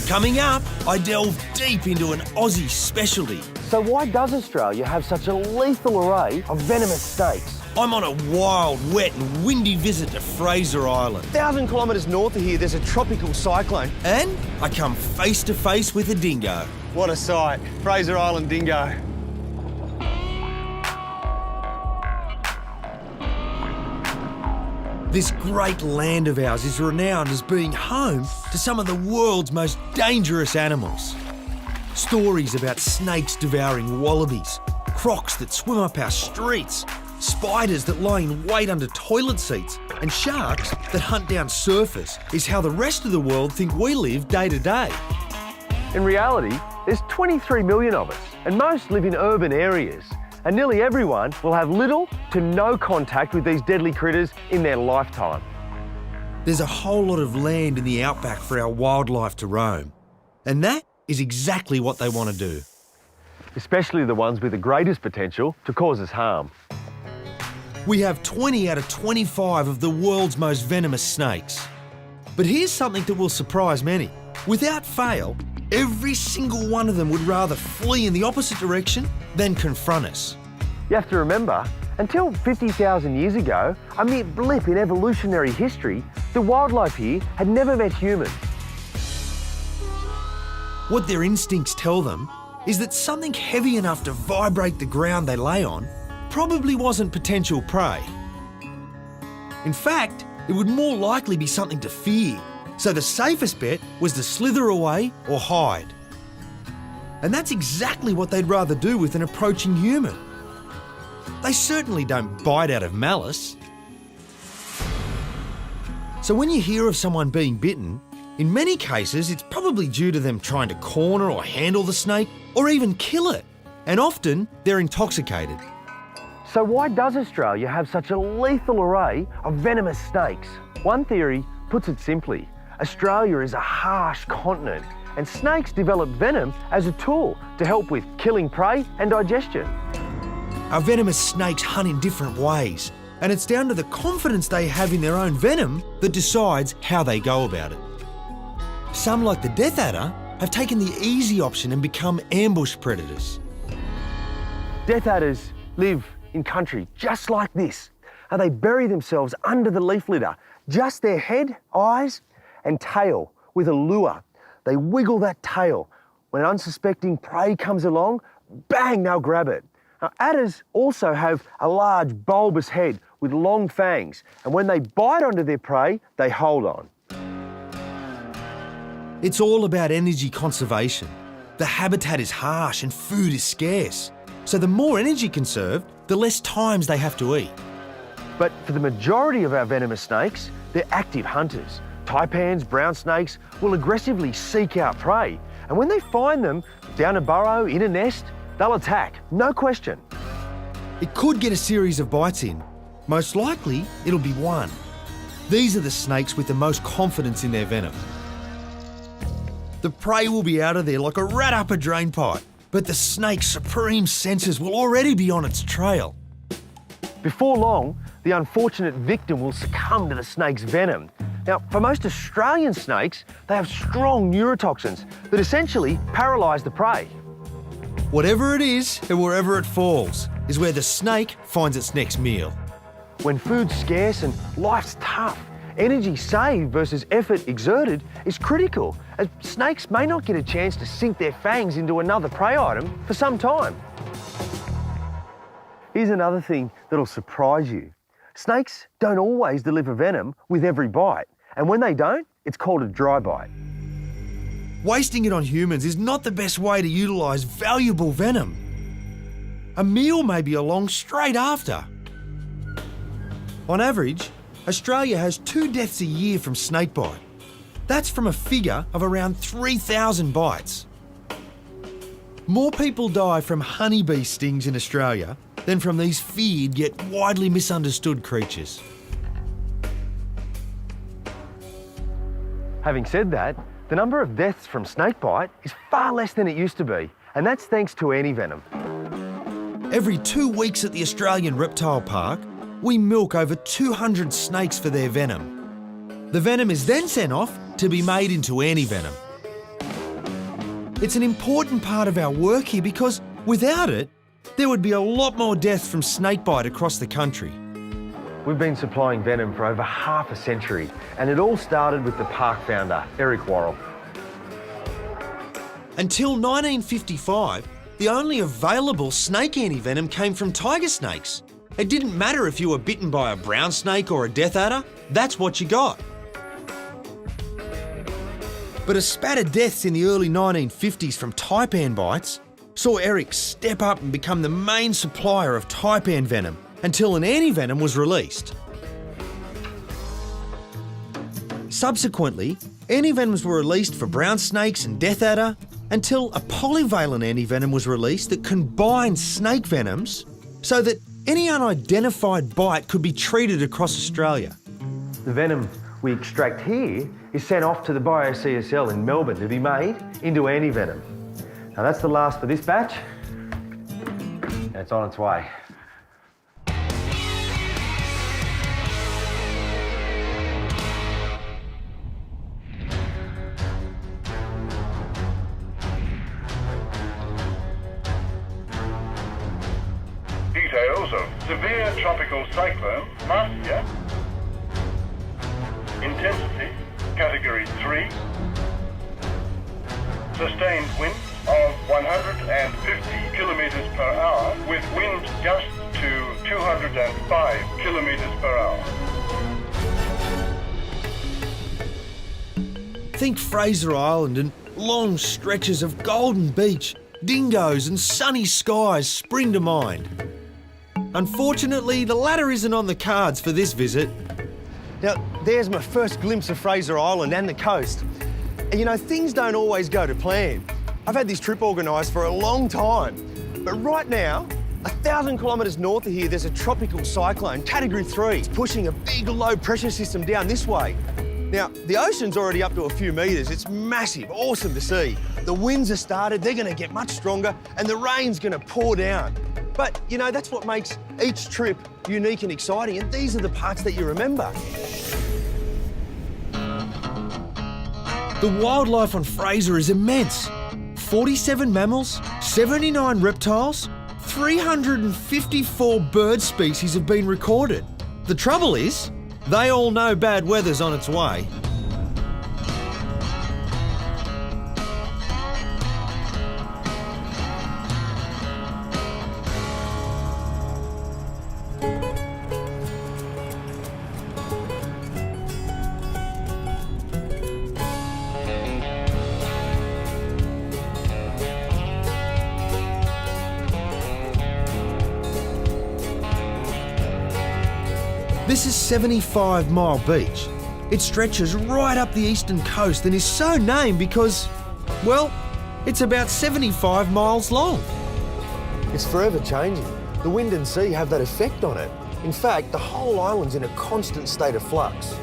Coming up, I delve deep into an Aussie specialty. So why does Australia have such a lethal array of venomous snakes? I'm on a wild, wet and windy visit to Fraser Island. 1,000 kilometres north of here, there's a tropical cyclone. And I come face to face with a dingo. What a sight. Fraser Island dingo. This great land of ours is renowned as being home to some of the world's most dangerous animals. Stories about snakes devouring wallabies, crocs that swim up our streets, spiders that lie in wait under toilet seats, and sharks that hunt down surfers is how the rest of the world think we live day to day. In reality, there's 23 million of us, and most live in urban areas. And nearly everyone will have little to no contact with these deadly critters in their lifetime. There's a whole lot of land in the outback for our wildlife to roam. And that is exactly what they want to do. Especially the ones with the greatest potential to cause us harm. We have 20 out of 25 of the world's most venomous snakes. But here's something that will surprise many. Without fail, every single one of them would rather flee in the opposite direction than confront us. You have to remember, until 50,000 years ago, a mere blip in evolutionary history, the wildlife here had never met humans. What their instincts tell them is that something heavy enough to vibrate the ground they lay on probably wasn't potential prey. In fact, it would more likely be something to fear. So the safest bet was to slither away or hide. And that's exactly what they'd rather do with an approaching human. They certainly don't bite out of malice. So when you hear of someone being bitten, in many cases it's probably due to them trying to corner or handle the snake or even kill it. And often they're intoxicated. So why does Australia have such a lethal array of venomous snakes? One theory puts it simply. Australia is a harsh continent, and snakes develop venom as a tool to help with killing prey and digestion. Our venomous snakes hunt in different ways, and it's down to the confidence they have in their own venom that decides how they go about it. Some, like the death adder, have taken the easy option and become ambush predators. Death adders live in country just like this, and they bury themselves under the leaf litter, just their head, eyes, and tail with a lure. They wiggle that tail. When unsuspecting prey comes along, bang, they'll grab it. Now, adders also have a large bulbous head with long fangs, and when they bite onto their prey, they hold on. It's all about energy conservation. The habitat is harsh and food is scarce. So the more energy conserved, the less times they have to eat. But for the majority of our venomous snakes, they're active hunters. Taipans, brown snakes will aggressively seek out prey. And when they find them down a burrow, in a nest, they'll attack, no question. It could get a series of bites in. Most likely, it'll be one. These are the snakes with the most confidence in their venom. The prey will be out of there like a rat up a drain pipe, but the snake's supreme senses will already be on its trail. Before long, the unfortunate victim will succumb to the snake's venom. Now, for most Australian snakes, they have strong neurotoxins that essentially paralyse the prey. Whatever it is and wherever it falls is where the snake finds its next meal. When food's scarce and life's tough, energy saved versus effort exerted is critical, as snakes may not get a chance to sink their fangs into another prey item for some time. Here's another thing that'll surprise you. Snakes don't always deliver venom with every bite. And when they don't, it's called a dry bite. Wasting it on humans is not the best way to utilise valuable venom. A meal may be along straight after. On average, Australia has 2 deaths a year from snakebite. That's from a figure of around 3,000 bites. More people die from honeybee stings in Australia than from these feared yet widely misunderstood creatures. Having said that, the number of deaths from snakebite is far less than it used to be, and that's thanks to Antivenom. Every 2 weeks at the Australian Reptile Park, we milk over 200 snakes for their venom. The venom is then sent off to be made into Antivenom. It's an important part of our work here because without it, there would be a lot more deaths from snakebite across the country. We've been supplying venom for over half a century, and it all started with the park founder, Eric Worrell. Until 1955, the only available snake antivenom came from tiger snakes. It didn't matter if you were bitten by a brown snake or a death adder, that's what you got. But a spat of deaths in the early 1950s from taipan bites saw Eric step up and become the main supplier of taipan venom until an antivenom was released. Subsequently, antivenoms were released for brown snakes and death adder until a polyvalent antivenom was released that combined snake venoms so that any unidentified bite could be treated across Australia. The venom we extract here is sent off to the BioCSL in Melbourne to be made into antivenom. Now that's the last for this batch, and it's on its way. Details of severe tropical cyclone Marcia. Intensity, category 3. Sustained winds of 150 kilometers per hour with wind gusts to 205 kilometers per hour. Think Fraser Island and long stretches of golden beach, dingoes and sunny skies spring to mind. Unfortunately, the latter isn't on the cards for this visit. Now, there's my first glimpse of Fraser Island and the coast. And you know, things don't always go to plan. I've had this trip organised for a long time. But right now, 1,000 kilometres north of here, there's a tropical cyclone, category 3. It's pushing a big low pressure system down this way. Now, the ocean's already up to a few metres. It's massive, awesome to see. The winds have started, they're going to get much stronger, and the rain's going to pour down. But, you know, that's what makes each trip unique and exciting, and these are the parts that you remember. The wildlife on Fraser is immense. 47 mammals, 79 reptiles, 354 bird species have been recorded. The trouble is, they all know bad weather's on its way. This is 75 Mile Beach. It stretches right up the eastern coast and is so named because, well, it's about 75 miles long. It's forever changing. The wind and sea have that effect on it. In fact, the whole island's in a constant state of flux.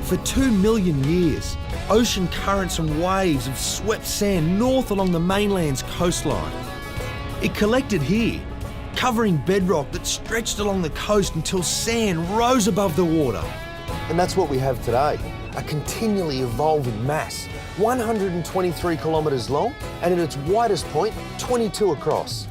For 2 million years, ocean currents and waves have swept sand north along the mainland's coastline. It collected here, covering bedrock that stretched along the coast until sand rose above the water. And that's what we have today, a continually evolving mass, 123 kilometres long and at its widest point, 22 across.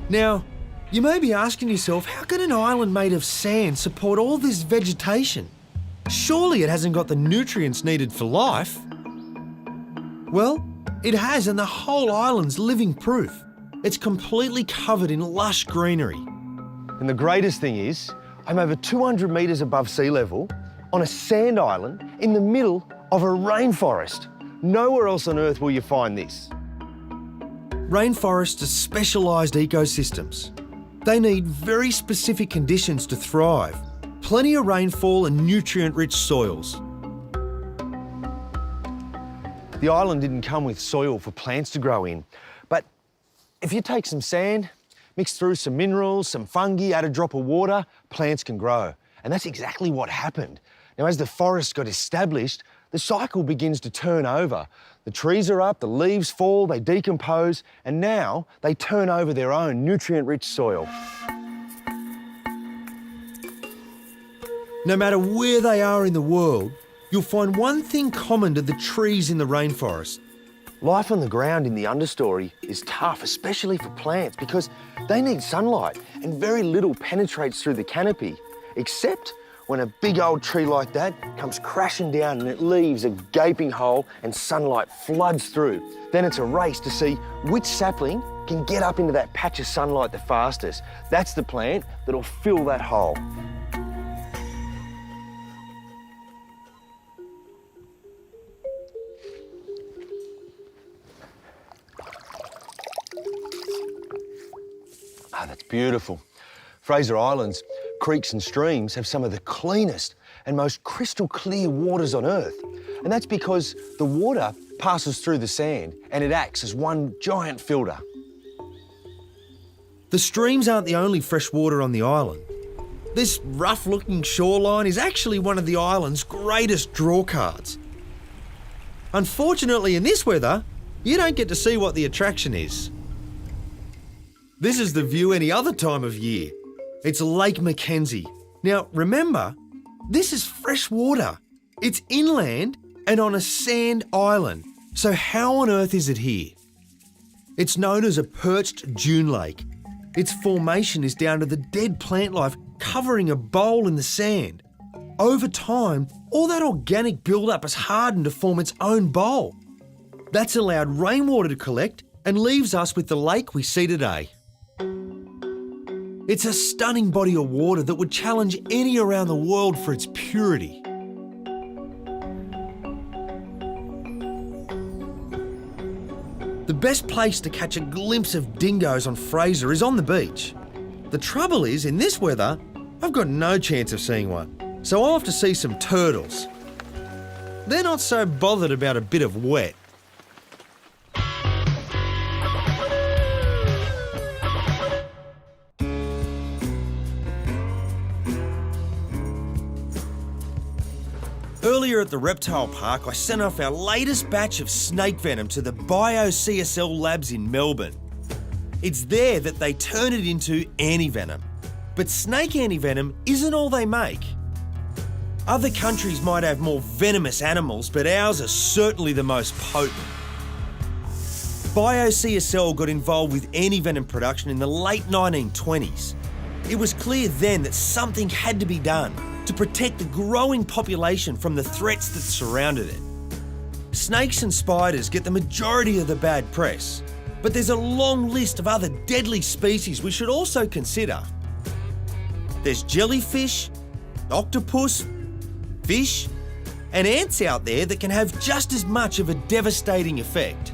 Now, you may be asking yourself, how can an island made of sand support all this vegetation? Surely it hasn't got the nutrients needed for life. Well, it has, and the whole island's living proof. It's completely covered in lush greenery. And the greatest thing is, I'm over 200 metres above sea level on a sand island in the middle of a rainforest. Nowhere else on Earth will you find this. Rainforests are specialised ecosystems. They need very specific conditions to thrive. Plenty of rainfall and nutrient-rich soils. The island didn't come with soil for plants to grow in, but if you take some sand, mix through some minerals, some fungi, add a drop of water, plants can grow. And that's exactly what happened. Now, as the forest got established, the cycle begins to turn over. The trees are up, the leaves fall, they decompose, and now they turn over their own nutrient-rich soil. No matter where they are in the world, you'll find one thing common to the trees in the rainforest. Life on the ground in the understory is tough, especially for plants, because they need sunlight and very little penetrates through the canopy, except when a big old tree like that comes crashing down and it leaves a gaping hole and sunlight floods through. Then it's a race to see which sapling can get up into that patch of sunlight the fastest. That's the plant that'll fill that hole. Ah, that's beautiful. Fraser Island's creeks and streams have some of the cleanest and most crystal clear waters on Earth. And that's because the water passes through the sand and it acts as one giant filter. The streams aren't the only fresh water on the island. This rough-looking shoreline is actually one of the island's greatest draw cards. Unfortunately, in this weather, you don't get to see what the attraction is. This is the view any other time of year. It's Lake Mackenzie. Now, remember, this is fresh water. It's inland and on a sand island. So how on earth is it here? It's known as a perched dune lake. Its formation is down to the dead plant life covering a bowl in the sand. Over time, all that organic build-up has hardened to form its own bowl. That's allowed rainwater to collect and leaves us with the lake we see today. It's a stunning body of water that would challenge any around the world for its purity. The best place to catch a glimpse of dingoes on Fraser is on the beach. The trouble is, in this weather, I've got no chance of seeing one, so I'll have to see some turtles. They're not so bothered about a bit of wet. Earlier at the reptile park, I sent off our latest batch of snake venom to the BioCSL labs in Melbourne. It's there that they turn it into antivenom. But snake antivenom isn't all they make. Other countries might have more venomous animals, but ours are certainly the most potent. BioCSL got involved with antivenom production in the late 1920s. It was clear then that something had to be done to protect the growing population from the threats that surrounded it. Snakes and spiders get the majority of the bad press, but there's a long list of other deadly species we should also consider. There's jellyfish, octopus, fish, and ants out there that can have just as much of a devastating effect.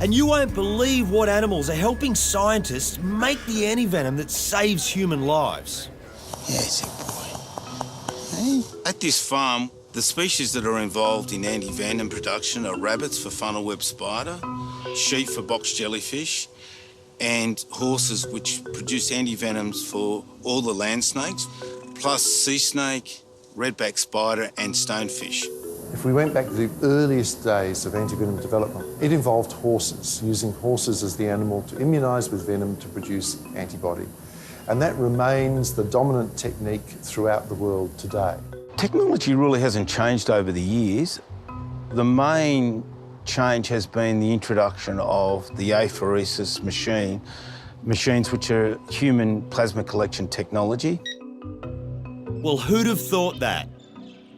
And you won't believe what animals are helping scientists make the antivenom that saves human lives. Yes, boy. Hey. At this farm, the species that are involved in antivenom production are rabbits for funnel web spider, sheep for box jellyfish, and horses which produce antivenoms for all the land snakes, plus sea snake, redback spider and stonefish. If we went back to the earliest days of antivenom development, it involved horses, using horses as the animal to immunise with venom to produce antibody. And that remains the dominant technique throughout the world today. Technology really hasn't changed over the years. The main change has been the introduction of the apheresis machines which are human plasma collection technology. Well, who'd have thought that?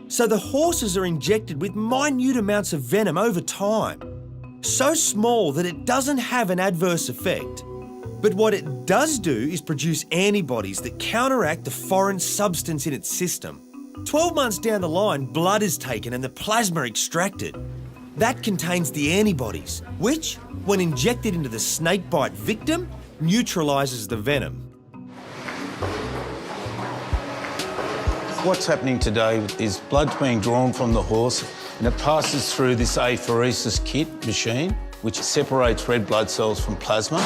So the horses are injected with minute amounts of venom over time, so small that it doesn't have an adverse effect. But what it does do is produce antibodies that counteract the foreign substance in its system. 12 months down the line, blood is taken and the plasma extracted. That contains the antibodies, which, when injected into the snakebite victim, neutralises the venom. What's happening today is blood's being drawn from the horse and it passes through this apheresis kit machine, which separates red blood cells from plasma.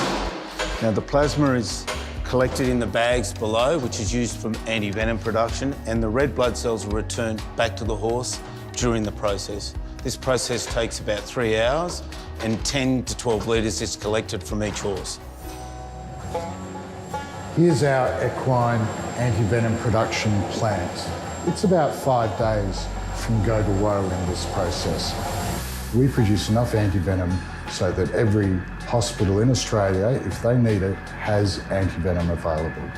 Now, the plasma is collected in the bags below, which is used for antivenom production, and the red blood cells are returned back to the horse during the process. This process takes about 3 hours, and 10 to 12 litres is collected from each horse. Here's our equine antivenom production plant. It's about 5 days from go to woe in this process. We produce enough antivenom so that every hospital in Australia, if they need it, has antivenom available.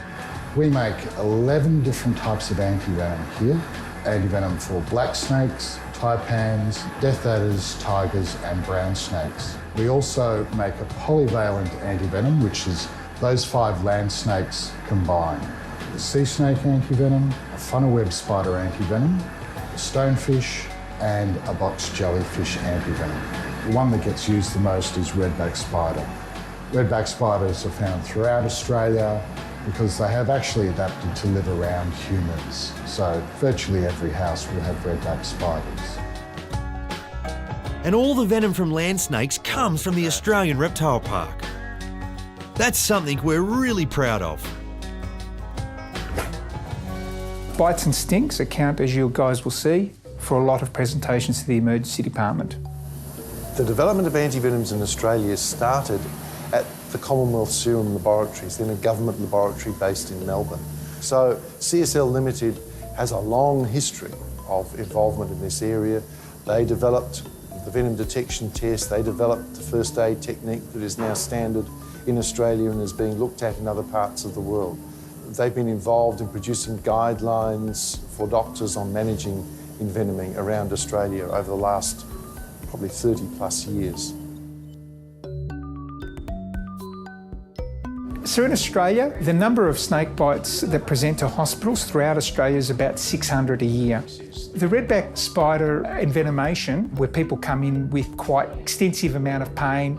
We make 11 different types of antivenom here. Antivenom for black snakes, taipans, death adders, tigers and brown snakes. We also make a polyvalent antivenom, which is those 5 land snakes combined. The sea snake antivenom, a funnel web spider antivenom, a stonefish and a box jellyfish antivenom. The one that gets used the most is redback spider. Redback spiders are found throughout Australia because they have actually adapted to live around humans. So virtually every house will have redback spiders. And all the venom from land snakes comes from the Australian Reptile Park. That's something we're really proud of. Bites and stinks account, as you guys will see, for a lot of presentations to the emergency department. The development of antivenoms in Australia started at the Commonwealth Serum Laboratories, then a government laboratory based in Melbourne. So CSL Limited has a long history of involvement in this area. They developed the venom detection test, they developed the first aid technique that is now standard in Australia and is being looked at in other parts of the world. They've been involved in producing guidelines for doctors on managing envenoming around Australia over the last probably 30 plus years. So in Australia, the number of snake bites that present to hospitals throughout Australia is about 600 a year. The redback spider envenomation, where people come in with quite extensive amount of pain,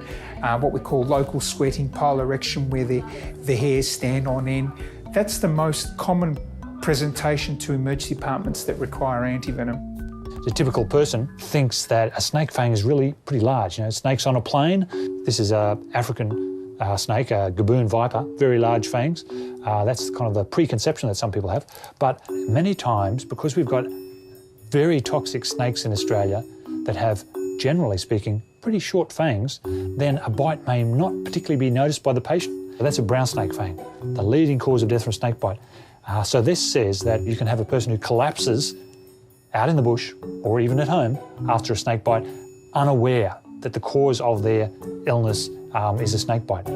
what we call local sweating, piloerection, where the hairs stand on end, that's the most common presentation to emergency departments that require antivenom. The typical person thinks that a snake fang is really pretty large. You know, snake's on a plane. This is an African snake, a gaboon viper, very large fangs. That's kind of the preconception that some people have. But many times, because we've got very toxic snakes in Australia that have, generally speaking, pretty short fangs, then a bite may not particularly be noticed by the patient. That's a brown snake fang, the leading cause of death from snake bite. So this says that you can have a person who collapses out in the bush or even at home after a snake bite, unaware that the cause of their illness is a snake bite.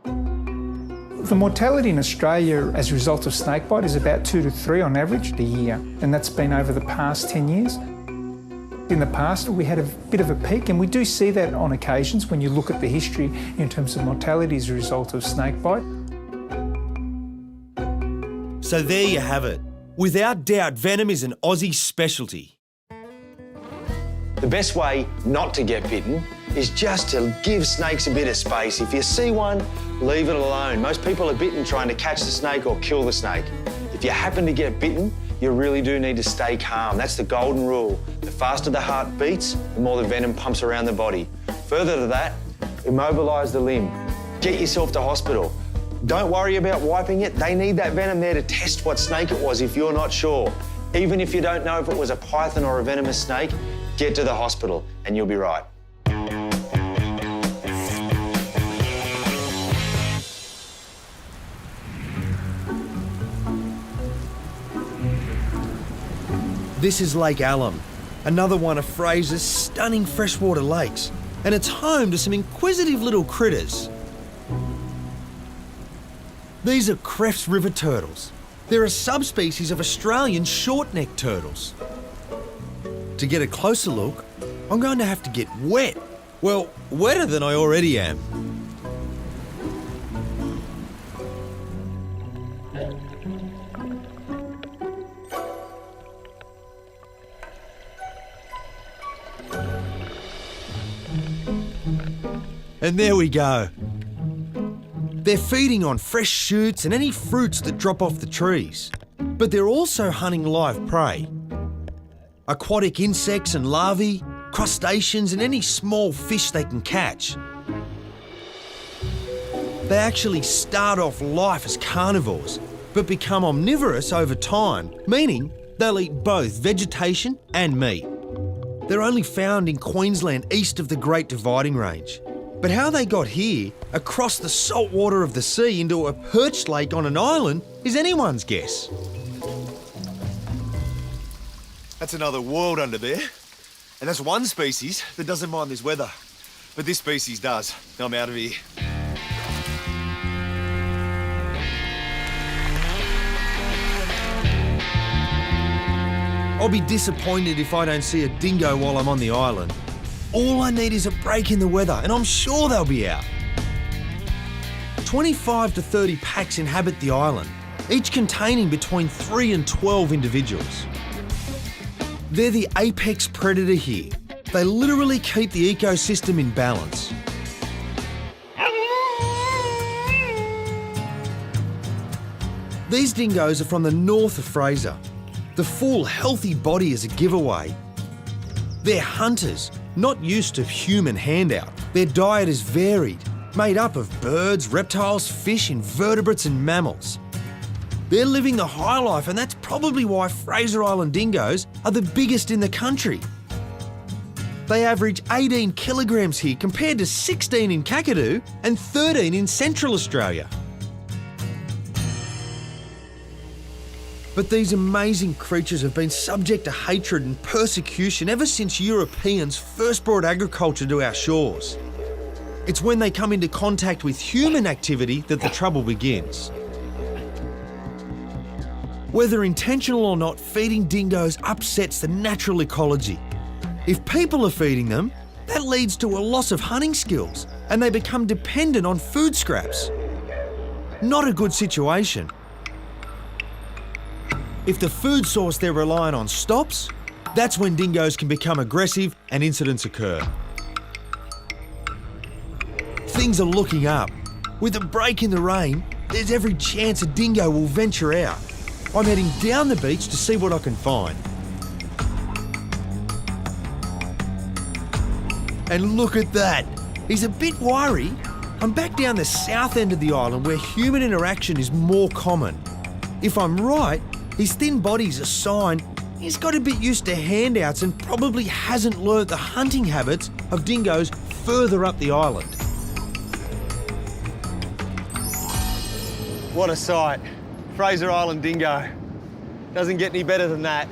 The mortality in Australia as a result of snake bite is about 2 to 3 on average a year, and that's been over the past 10 years. In the past, we had a bit of a peak, and we do see that on occasions when you look at the history in terms of mortality as a result of snake bite. So there you have it. Without doubt, venom is an Aussie specialty. The best way not to get bitten is just to give snakes a bit of space. If you see one, leave it alone. Most people are bitten trying to catch the snake or kill the snake. If you happen to get bitten, you really do need to stay calm. That's the golden rule. The faster the heart beats, the more the venom pumps around the body. Further to that, immobilise the limb. Get yourself to hospital. Don't worry about wiping it. They need that venom there to test what snake it was if you're not sure. Even if you don't know if it was a python or a venomous snake, get to the hospital and you'll be right. This is Lake Allum, another one of Fraser's stunning freshwater lakes, and it's home to some inquisitive little critters. These are Crefts river turtles. They're a subspecies of Australian short-necked turtles. To get a closer look, I'm going to have to get wet. Well, wetter than I already am. And there we go. They're feeding on fresh shoots and any fruits that drop off the trees. But they're also hunting live prey. Aquatic insects and larvae, crustaceans and any small fish they can catch. They actually start off life as carnivores, but become omnivorous over time, meaning they'll eat both vegetation and meat. They're only found in Queensland east of the Great Dividing Range. But how they got here, across the salt water of the sea into a perched lake on an island, is anyone's guess. That's another world under there. And that's one species that doesn't mind this weather. But this species does. I'm out of here. I'll be disappointed if I don't see a dingo while I'm on the island. All I need is a break in the weather, and I'm sure they'll be out. 25 to 30 packs inhabit the island, each containing between 3 and 12 individuals. They're the apex predator here. They literally keep the ecosystem in balance. These dingoes are from the north of Fraser. The full, healthy body is a giveaway. They're hunters, not used to human handout. Their diet is varied, made up of birds, reptiles, fish, invertebrates and mammals. They're living the high life, and that's probably why Fraser Island dingoes are the biggest in the country. They average 18 kilograms here compared to 16 in Kakadu and 13 in Central Australia. But these amazing creatures have been subject to hatred and persecution ever since Europeans first brought agriculture to our shores. It's when they come into contact with human activity that the trouble begins. Whether intentional or not, feeding dingoes upsets the natural ecology. If people are feeding them, that leads to a loss of hunting skills, and they become dependent on food scraps. Not a good situation. If the food source they're relying on stops, that's when dingoes can become aggressive and incidents occur. Things are looking up. With a break in the rain, there's every chance a dingo will venture out. I'm heading down the beach to see what I can find. And look at that. He's a bit worried. I'm back down the south end of the island where human interaction is more common. If I'm right, his thin body's a sign he's got a bit used to handouts and probably hasn't learnt the hunting habits of dingoes further up the island. What a sight. Fraser Island dingo. Doesn't get any better than that.